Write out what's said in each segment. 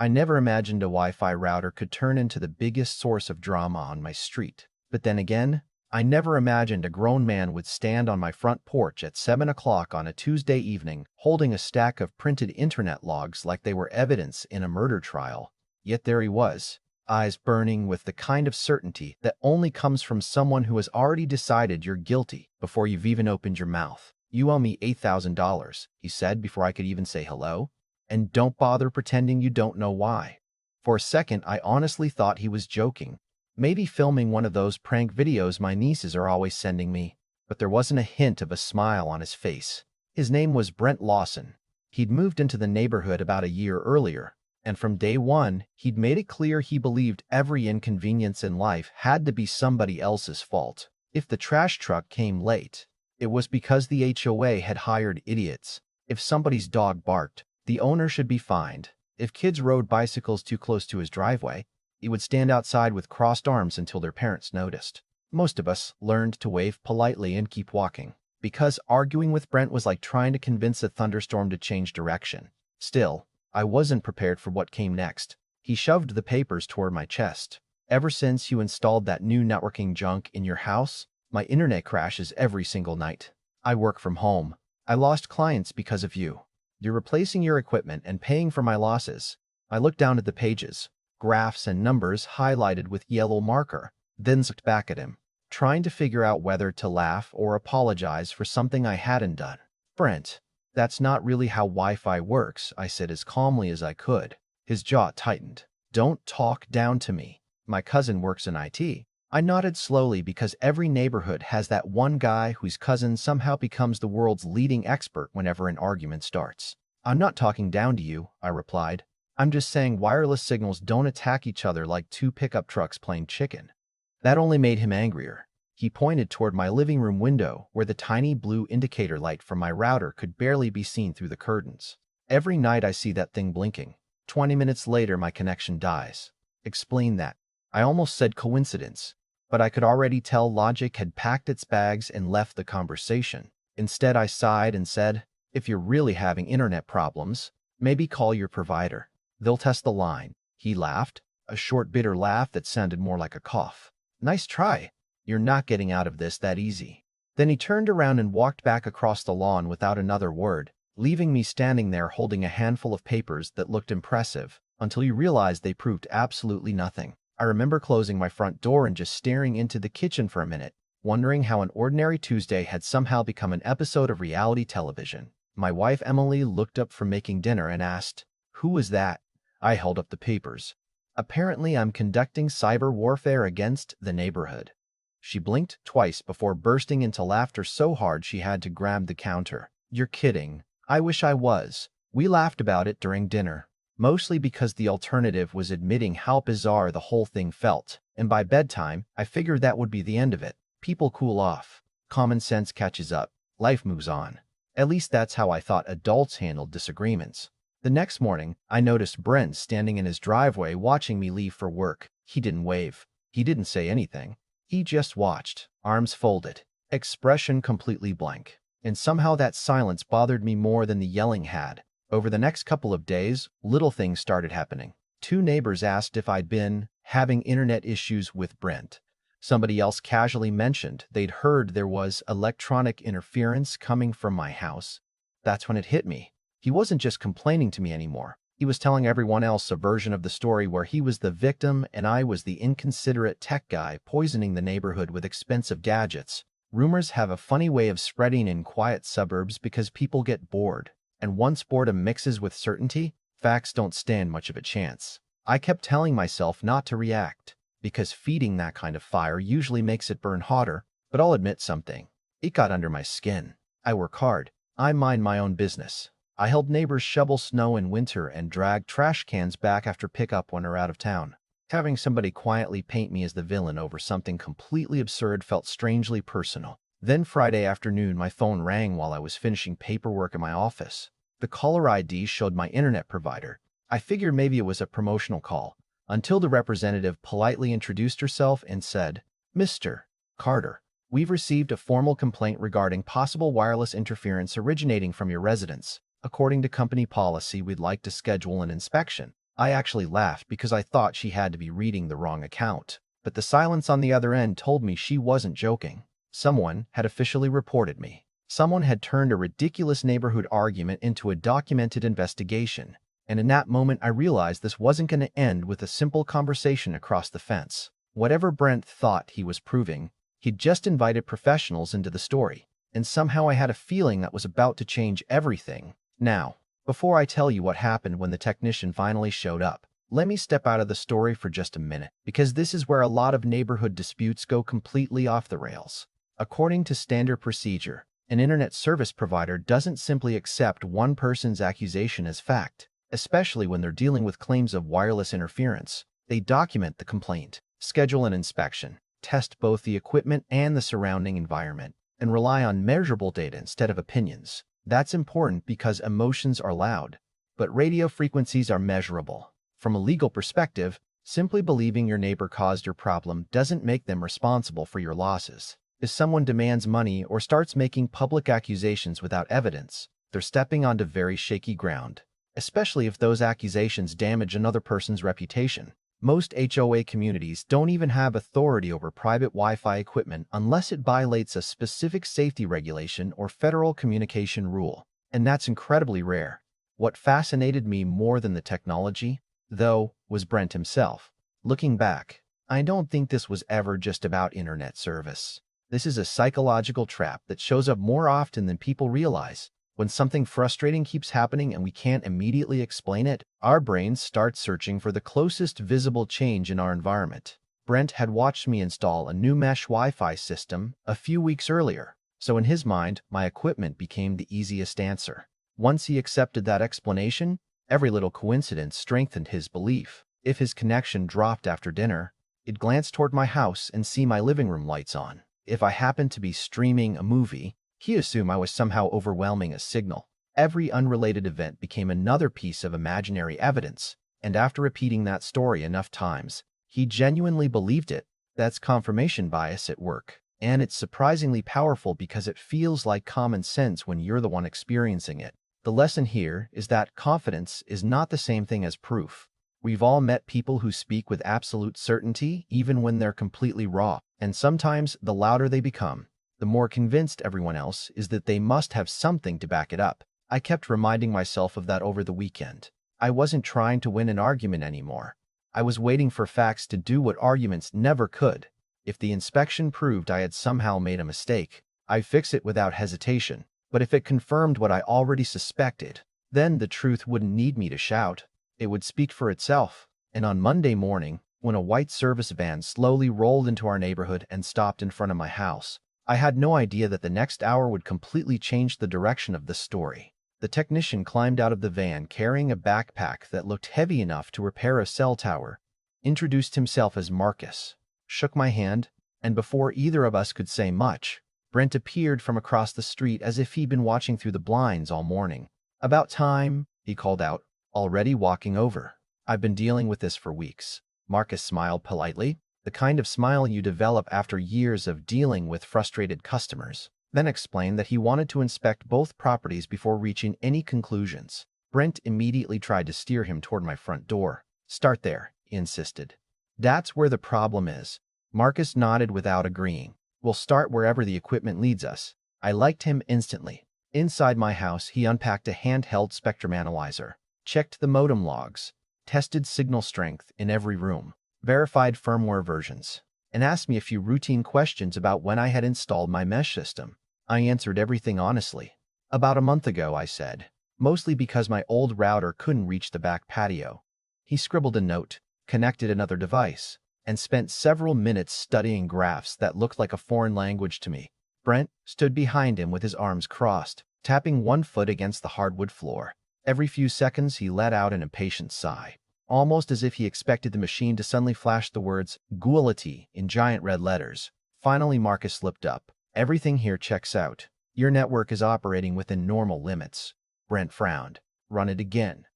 I never imagined a Wi-Fi router could turn into the biggest source of drama on my street. But then again, I never imagined a grown man would stand on my front porch at 7 o'clock on a Tuesday evening, holding a stack of printed internet logs like they were evidence in a murder trial. Yet there he was, eyes burning with the kind of certainty that only comes from someone who has already decided you're guilty before you've even opened your mouth. "You owe me $8,000, he said before I could even say hello. "And don't bother pretending you don't know why." For a second, I honestly thought he was joking. Maybe filming one of those prank videos my nieces are always sending me. But there wasn't a hint of a smile on his face. His name was Brent Lawson. He'd moved into the neighborhood about a year earlier, and from day one, he'd made it clear he believed every inconvenience in life had to be somebody else's fault. If the trash truck came late, it was because the HOA had hired idiots. If somebody's dog barked, the owner should be fined. If kids rode bicycles too close to his driveway, he would stand outside with crossed arms until their parents noticed. Most of us learned to wave politely and keep walking, because arguing with Brent was like trying to convince a thunderstorm to change direction. Still, I wasn't prepared for what came next. He shoved the papers toward my chest. "Ever since you installed that new networking junk in your house, my internet crashes every single night. I work from home. I lost clients because of you. You're replacing your equipment and paying for my losses." I looked down at the pages, graphs and numbers highlighted with yellow marker, then looked back at him, trying to figure out whether to laugh or apologize for something I hadn't done. "Brent, that's not really how Wi-Fi works," I said as calmly as I could. His jaw tightened. "Don't talk down to me. My cousin works in IT. I nodded slowly because every neighborhood has that one guy whose cousin somehow becomes the world's leading expert whenever an argument starts. "I'm not talking down to you," I replied. "I'm just saying wireless signals don't attack each other like two pickup trucks playing chicken." That only made him angrier. He pointed toward my living room window where the tiny blue indicator light from my router could barely be seen through the curtains. "Every night I see that thing blinking. 20 minutes later my connection dies." "Explain that." I almost said coincidence, but I could already tell logic had packed its bags and left the conversation. Instead, I sighed and said, "If you're really having internet problems, maybe call your provider. They'll test the line." He laughed, a short bitter laugh that sounded more like a cough. "Nice try. You're not getting out of this that easy." Then he turned around and walked back across the lawn without another word, leaving me standing there holding a handful of papers that looked impressive, until you realized they proved absolutely nothing. I remember closing my front door and just staring into the kitchen for a minute, wondering how an ordinary Tuesday had somehow become an episode of reality television. My wife Emily looked up from making dinner and asked, "Who was that?" I held up the papers. "Apparently I'm conducting cyber warfare against the neighborhood." She blinked twice before bursting into laughter so hard she had to grab the counter. "You're kidding." I wish I was. We laughed about it during dinner, mostly because the alternative was admitting how bizarre the whole thing felt, and by bedtime, I figured that would be the end of it. People cool off. Common sense catches up. Life moves on. At least that's how I thought adults handled disagreements. The next morning, I noticed Brent standing in his driveway watching me leave for work. He didn't wave. He didn't say anything. He just watched, arms folded, expression completely blank. And somehow that silence bothered me more than the yelling had. Over the next couple of days, little things started happening. Two neighbors asked if I'd been having internet issues with Brent. Somebody else casually mentioned they'd heard there was electronic interference coming from my house. That's when it hit me. He wasn't just complaining to me anymore. He was telling everyone else a version of the story where he was the victim and I was the inconsiderate tech guy poisoning the neighborhood with expensive gadgets. Rumors have a funny way of spreading in quiet suburbs because people get bored. And once boredom mixes with certainty, facts don't stand much of a chance. I kept telling myself not to react, because feeding that kind of fire usually makes it burn hotter, but I'll admit something. It got under my skin. I work hard. I mind my own business. I help neighbors shovel snow in winter and drag trash cans back after pickup when they're out of town. Having somebody quietly paint me as the villain over something completely absurd felt strangely personal. Then Friday afternoon, my phone rang while I was finishing paperwork in my office. The caller ID showed my internet provider. I figured maybe it was a promotional call, until the representative politely introduced herself and said, "Mr. Carter, we've received a formal complaint regarding possible wireless interference originating from your residence. According to company policy, we'd like to schedule an inspection." I actually laughed because I thought she had to be reading the wrong account. But the silence on the other end told me she wasn't joking. Someone had officially reported me. Someone had turned a ridiculous neighborhood argument into a documented investigation. And in that moment, I realized this wasn't going to end with a simple conversation across the fence. Whatever Brent thought he was proving, he'd just invited professionals into the story. And somehow I had a feeling that was about to change everything. Now, before I tell you what happened when the technician finally showed up, let me step out of the story for just a minute, because this is where a lot of neighborhood disputes go completely off the rails. According to standard procedure, an internet service provider doesn't simply accept one person's accusation as fact, especially when they're dealing with claims of wireless interference. They document the complaint, schedule an inspection, test both the equipment and the surrounding environment, and rely on measurable data instead of opinions. That's important because emotions are loud, but radio frequencies are measurable. From a legal perspective, simply believing your neighbor caused your problem doesn't make them responsible for your losses. If someone demands money or starts making public accusations without evidence, they're stepping onto very shaky ground, especially if those accusations damage another person's reputation. Most HOA communities don't even have authority over private Wi-Fi equipment unless it violates a specific safety regulation or federal communication rule, and that's incredibly rare. What fascinated me more than the technology, though, was Brent himself. Looking back, I don't think this was ever just about internet service. This is a psychological trap that shows up more often than people realize. When something frustrating keeps happening and we can't immediately explain it, our brains start searching for the closest visible change in our environment. Brent had watched me install a new mesh Wi-Fi system a few weeks earlier, so in his mind, my equipment became the easiest answer. Once he accepted that explanation, every little coincidence strengthened his belief. If his connection dropped after dinner, he'd glance toward my house and see my living room lights on. If I happened to be streaming a movie, he assumed I was somehow overwhelming a signal. Every unrelated event became another piece of imaginary evidence, and after repeating that story enough times, he genuinely believed it. That's confirmation bias at work, and it's surprisingly powerful because it feels like common sense when you're the one experiencing it. The lesson here is that confidence is not the same thing as proof. We've all met people who speak with absolute certainty even when they're completely raw, and sometimes the louder they become, the more convinced everyone else is that they must have something to back it up. I kept reminding myself of that over the weekend. I wasn't trying to win an argument anymore. I was waiting for facts to do what arguments never could. If the inspection proved I had somehow made a mistake, I'd fix it without hesitation. But if it confirmed what I already suspected, then the truth wouldn't need me to shout. It would speak for itself. And on Monday morning, when a white service van slowly rolled into our neighborhood and stopped in front of my house, I had no idea that the next hour would completely change the direction of the story. The technician climbed out of the van carrying a backpack that looked heavy enough to repair a cell tower, introduced himself as Marcus, shook my hand, and before either of us could say much, Brent appeared from across the street as if he'd been watching through the blinds all morning. "About time," he called out, already walking over. "I've been dealing with this for weeks." Marcus smiled politely, the kind of smile you develop after years of dealing with frustrated customers, then explained that he wanted to inspect both properties before reaching any conclusions. Brent immediately tried to steer him toward my front door. "Start there," he insisted. "That's where the problem is." Marcus nodded without agreeing. "We'll start wherever the equipment leads us." I liked him instantly. Inside my house, he unpacked a handheld spectrum analyzer, checked the modem logs, tested signal strength in every room, verified firmware versions, and asked me a few routine questions about when I had installed my mesh system. I answered everything honestly. "About a month ago," I said, mostly because my old router couldn't reach the back patio. He scribbled a note, connected another device, and spent several minutes studying graphs that looked like a foreign language to me. Brent stood behind him with his arms crossed, tapping one foot against the hardwood floor. Every few seconds, he let out an impatient sigh, almost as if he expected the machine to suddenly flash the words "Guilty" in giant red letters. Finally, Marcus slipped up. "Everything here checks out. Your network is operating within normal limits." Brent frowned. "Run it again."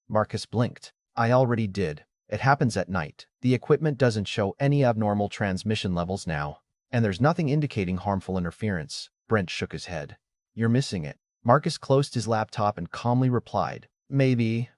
Marcus blinked. "I already did. It happens at night. The equipment doesn't show any abnormal transmission levels now, and there's nothing indicating harmful interference." Brent shook his head. "You're missing it." Marcus closed his laptop and calmly replied, "Maybe."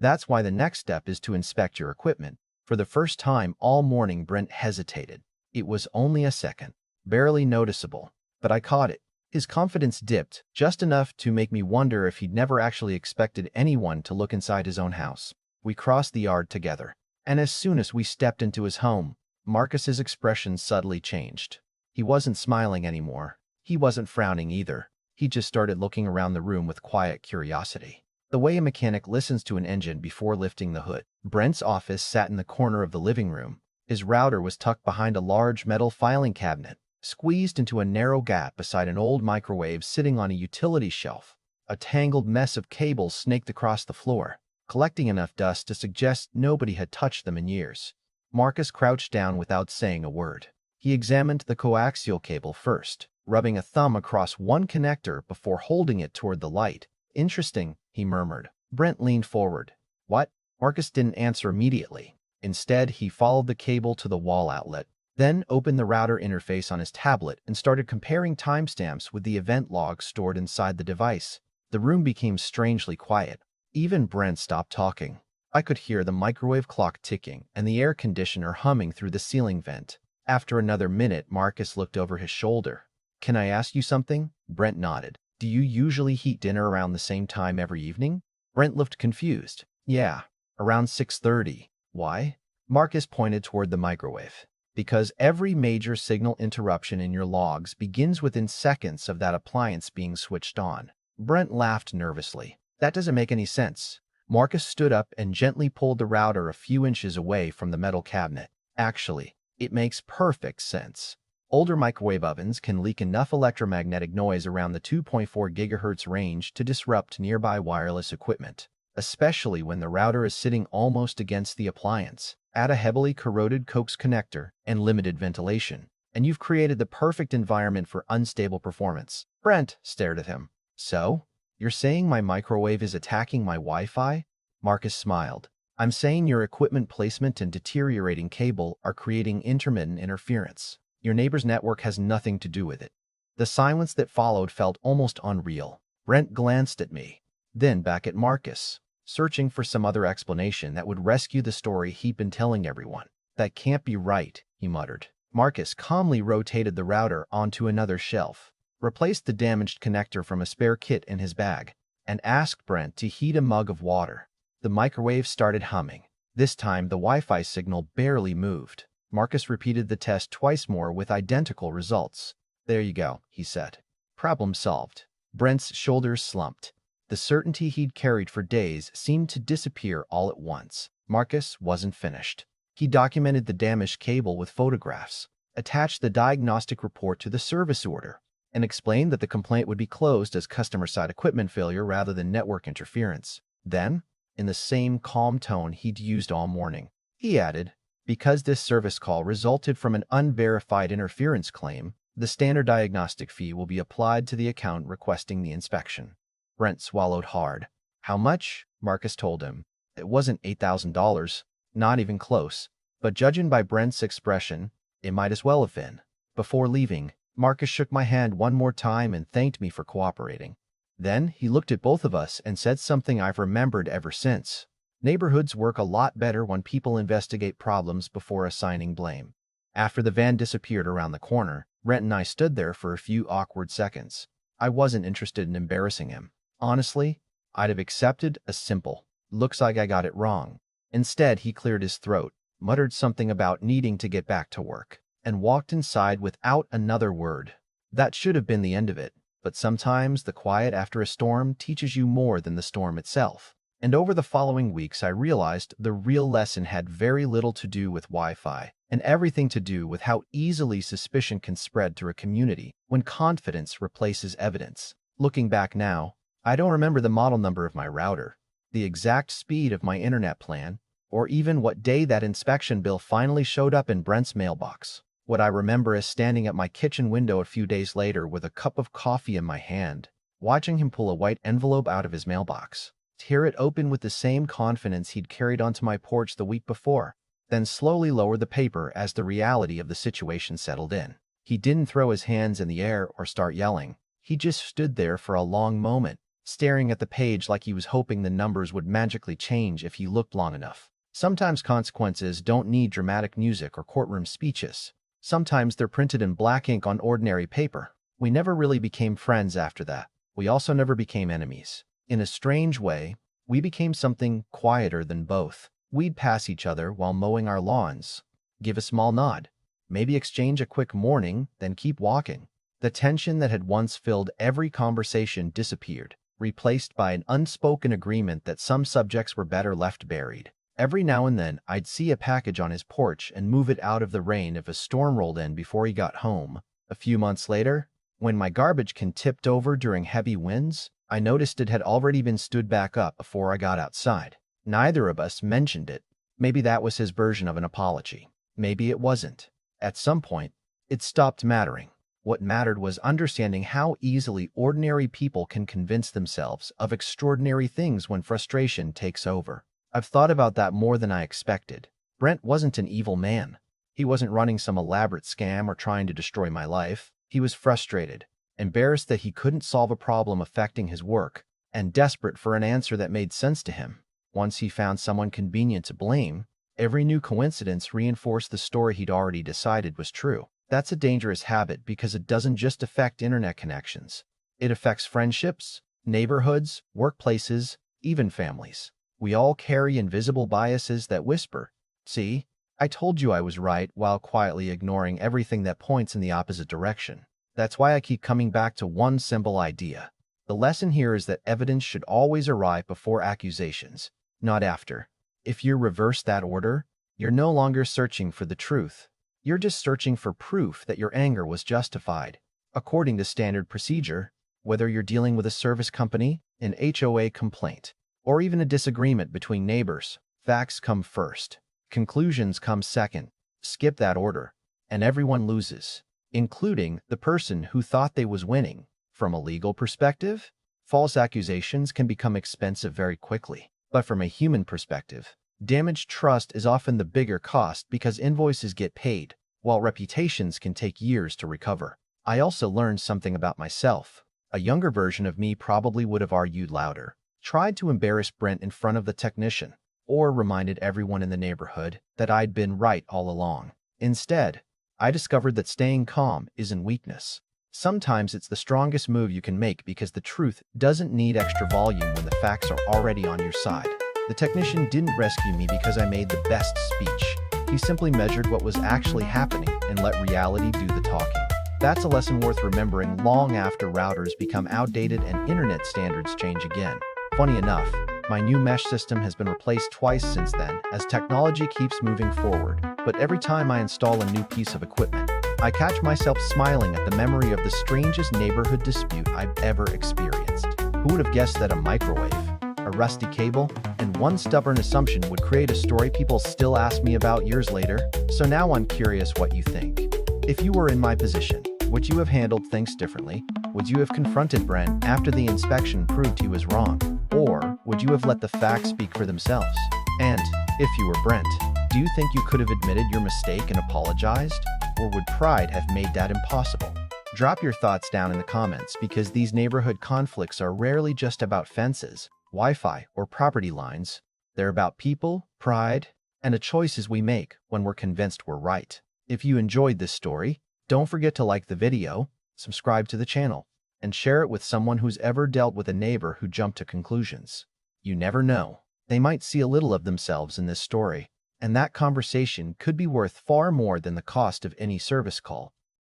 That's why the next step is to inspect your equipment. For the first time all morning, Brent hesitated. It was only a second, barely noticeable, but I caught it. His confidence dipped, just enough to make me wonder if he'd never actually expected anyone to look inside his own house. We crossed the yard together, and as soon as we stepped into his home, Marcus's expression subtly changed. He wasn't smiling anymore. He wasn't frowning either. He just started looking around the room with quiet curiosity, the way a mechanic listens to an engine before lifting the hood. Brent's office sat in the corner of the living room. His router was tucked behind a large metal filing cabinet, squeezed into a narrow gap beside an old microwave sitting on a utility shelf. A tangled mess of cables snaked across the floor, collecting enough dust to suggest nobody had touched them in years. Marcus crouched down without saying a word. He examined the coaxial cable first, rubbing a thumb across one connector before holding it toward the light. "Interesting," he murmured. Brent leaned forward. "What?" Marcus didn't answer immediately. Instead, he followed the cable to the wall outlet, then opened the router interface on his tablet and started comparing timestamps with the event logs stored inside the device. The room became strangely quiet. Even Brent stopped talking. I could hear the microwave clock ticking and the air conditioner humming through the ceiling vent. After another minute, Marcus looked over his shoulder. "Can I ask you something?" Brent nodded. "Do you usually heat dinner around the same time every evening?" Brent looked confused. "Yeah, around 6:30. Why?" Marcus pointed toward the microwave. "Because every major signal interruption in your logs begins within seconds of that appliance being switched on." Brent laughed nervously. "That doesn't make any sense." Marcus stood up and gently pulled the router a few inches away from the metal cabinet. "Actually, it makes perfect sense. Older microwave ovens can leak enough electromagnetic noise around the 2.4 GHz range to disrupt nearby wireless equipment, especially when the router is sitting almost against the appliance. Add a heavily corroded coax connector and limited ventilation, and you've created the perfect environment for unstable performance." Brent stared at him. "So? You're saying my microwave is attacking my Wi-Fi?" Marcus smiled. "I'm saying your equipment placement and deteriorating cable are creating intermittent interference. Your neighbor's network has nothing to do with it." The silence that followed felt almost unreal. Brent glanced at me, then back at Marcus, searching for some other explanation that would rescue the story he'd been telling everyone. "That can't be right," he muttered. Marcus calmly rotated the router onto another shelf, replaced the damaged connector from a spare kit in his bag, and asked Brent to heat a mug of water. The microwave started humming. This time, the Wi-Fi signal barely moved. Marcus repeated the test twice more with identical results. "There you go," he said. "Problem solved." Brent's shoulders slumped. The certainty he'd carried for days seemed to disappear all at once. Marcus wasn't finished. He documented the damaged cable with photographs, attached the diagnostic report to the service order, and explained that the complaint would be closed as customer-side equipment failure rather than network interference. Then, in the same calm tone he'd used all morning, he added, "Because this service call resulted from an unverified interference claim, the standard diagnostic fee will be applied to the account requesting the inspection." Brent swallowed hard. "How much?" Marcus told him. It wasn't $8,000, not even close, but judging by Brent's expression, it might as well have been. Before leaving, Marcus shook my hand one more time and thanked me for cooperating. Then he looked at both of us and said something I've remembered ever since. Neighborhoods work a lot better when people investigate problems before assigning blame. After the van disappeared around the corner, Brent and I stood there for a few awkward seconds. I wasn't interested in embarrassing him. Honestly, I'd have accepted a simple, "Looks like I got it wrong." Instead, he cleared his throat, muttered something about needing to get back to work, and walked inside without another word. That should have been the end of it, but sometimes the quiet after a storm teaches you more than the storm itself. And over the following weeks, I realized the real lesson had very little to do with Wi-Fi and everything to do with how easily suspicion can spread through a community when confidence replaces evidence. Looking back now, I don't remember the model number of my router, the exact speed of my internet plan, or even what day that inspection bill finally showed up in Brent's mailbox. What I remember is standing at my kitchen window a few days later with a cup of coffee in my hand, watching him pull a white envelope out of his mailbox, tear it open with the same confidence he'd carried onto my porch the week before, then slowly lower the paper as the reality of the situation settled in. He didn't throw his hands in the air or start yelling. He just stood there for a long moment, staring at the page like he was hoping the numbers would magically change if he looked long enough. Sometimes consequences don't need dramatic music or courtroom speeches. Sometimes they're printed in black ink on ordinary paper. We never really became friends after that. We also never became enemies. In a strange way, we became something quieter than both. We'd pass each other while mowing our lawns, give a small nod, maybe exchange a quick morning, then keep walking. The tension that had once filled every conversation disappeared, replaced by an unspoken agreement that some subjects were better left buried. Every now and then, I'd see a package on his porch and move it out of the rain if a storm rolled in before he got home. A few months later, when my garbage can tipped over during heavy winds, I noticed it had already been stood back up before I got outside. Neither of us mentioned it. Maybe that was his version of an apology. Maybe it wasn't. At some point, it stopped mattering. What mattered was understanding how easily ordinary people can convince themselves of extraordinary things when frustration takes over. I've thought about that more than I expected. Brent wasn't an evil man. He wasn't running some elaborate scam or trying to destroy my life. He was frustrated, embarrassed that he couldn't solve a problem affecting his work, and desperate for an answer that made sense to him. Once he found someone convenient to blame, every new coincidence reinforced the story he'd already decided was true. That's a dangerous habit because it doesn't just affect internet connections. It affects friendships, neighborhoods, workplaces, even families. We all carry invisible biases that whisper, "See, I told you I was right," while quietly ignoring everything that points in the opposite direction. That's why I keep coming back to one simple idea. The lesson here is that evidence should always arrive before accusations, not after. If you reverse that order, you're no longer searching for the truth. You're just searching for proof that your anger was justified. According to standard procedure, whether you're dealing with a service company, an HOA complaint, or even a disagreement between neighbors, facts come first. Conclusions come second. Skip that order, and everyone loses, including the person who thought they was winning. From a legal perspective, false accusations can become expensive very quickly. But from a human perspective, damaged trust is often the bigger cost because invoices get paid, while reputations can take years to recover. I also learned something about myself. A younger version of me probably would have argued louder, tried to embarrass Brent in front of the technician, or reminded everyone in the neighborhood that I'd been right all along. Instead, I discovered that staying calm isn't weakness. Sometimes it's the strongest move you can make because the truth doesn't need extra volume when the facts are already on your side. The technician didn't rescue me because I made the best speech. He simply measured what was actually happening and let reality do the talking. That's a lesson worth remembering long after routers become outdated and internet standards change again. Funny enough, my new mesh system has been replaced twice since then as technology keeps moving forward, but every time I install a new piece of equipment, I catch myself smiling at the memory of the strangest neighborhood dispute I've ever experienced. Who would have guessed that a microwave, a rusty cable, and one stubborn assumption would create a story people still ask me about years later? So now I'm curious what you think. If you were in my position, would you have handled things differently? Would you have confronted Brent after the inspection proved he was wrong? Or would you have let the facts speak for themselves? And if you were Brent, do you think you could have admitted your mistake and apologized? Or would pride have made that impossible? Drop your thoughts down in the comments because these neighborhood conflicts are rarely just about fences, Wi-Fi, or property lines. They're about people, pride, and the choices we make when we're convinced we're right. If you enjoyed this story, don't forget to like the video, subscribe to the channel, and share it with someone who's ever dealt with a neighbor who jumped to conclusions. You never know. They might see a little of themselves in this story, and that conversation could be worth far more than the cost of any service call.